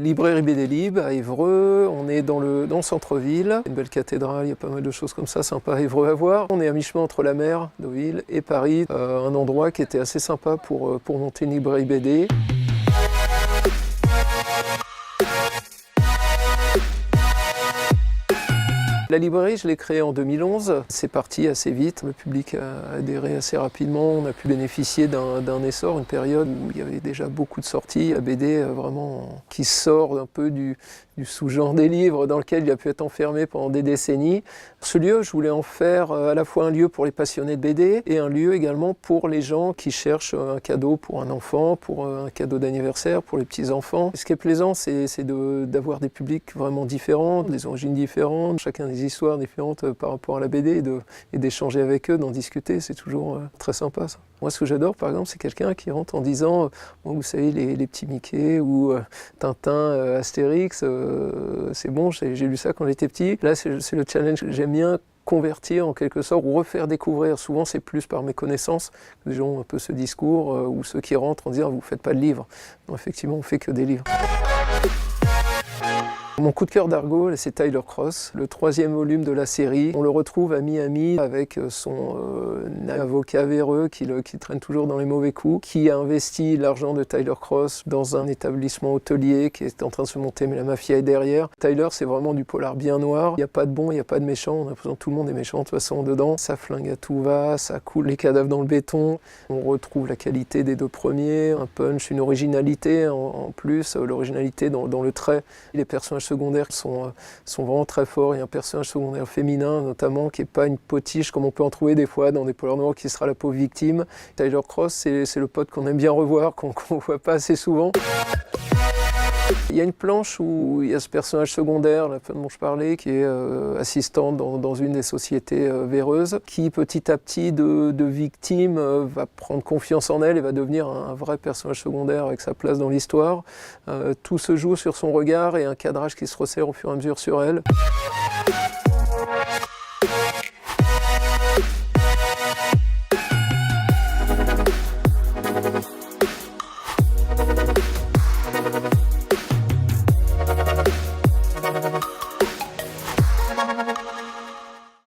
Librairie BD Libre à Évreux, on est dans le centre-ville, une belle cathédrale, il y a pas mal de choses comme ça, sympa à Évreux à voir. On est à mi-chemin entre la mer, Deauville, et Paris, un endroit qui était assez sympa pour monter une librairie BD. La librairie, je l'ai créée en 2011. C'est parti assez vite. Le public a adhéré assez rapidement. On a pu bénéficier d'un essor, une période où il y avait déjà beaucoup de sorties. La BD, vraiment, qui sort un peu du sous-genre des livres dans lequel il a pu être enfermé pendant des décennies. Ce lieu, je voulais en faire à la fois un lieu pour les passionnés de BD et un lieu également pour les gens qui cherchent un cadeau pour un enfant, pour un cadeau d'anniversaire, pour les petits-enfants. Ce qui est plaisant, c'est d'avoir des publics vraiment différents, des origines différentes, chacun des histoires différentes par rapport à la BD et d'échanger avec eux, d'en discuter. C'est toujours très sympa, ça. Moi, ce que j'adore, par exemple, c'est quelqu'un qui rentre en disant vous savez, les petits Mickey ou Tintin, Astérix, c'est bon, j'ai lu ça quand j'étais petit. Là, c'est le challenge que j'aime bien convertir en quelque sorte ou refaire découvrir. Souvent, c'est plus par mes connaissances que les gens ont un peu ce discours ou ceux qui rentrent en disant vous ne faites pas de livres. Non, effectivement, on ne fait que des livres. Mon coup de cœur d'Argo, c'est Tyler Cross, le 3e volume de la série. On le retrouve à Miami avec son avocat véreux qui traîne toujours dans les mauvais coups, qui a investi l'argent de Tyler Cross dans un établissement hôtelier qui est en train de se monter, mais la mafia est derrière. Tyler, c'est vraiment du polar bien noir. Il n'y a pas de bon, il n'y a pas de méchant. On a l'impression que tout le monde est méchant de toute façon dedans. Ça flingue à tout va, ça coule les cadavres dans le béton. On retrouve la qualité des 2 premiers, un punch, une originalité en plus, l'originalité dans le trait. Les personnages secondaires sont vraiment très forts. Il y a un personnage secondaire féminin notamment qui n'est pas une potiche comme on peut en trouver des fois dans des polars noirs qui sera la pauvre victime. Tyler Cross, c'est le pote qu'on aime bien revoir, qu'on ne voit pas assez souvent. Il y a une planche où il y a ce personnage secondaire, la femme dont je parlais, qui est assistante dans une des sociétés véreuses, qui petit à petit de victime va prendre confiance en elle et va devenir un vrai personnage secondaire avec sa place dans l'histoire. Tout se joue sur son regard et un cadrage qui se resserre au fur et à mesure sur elle.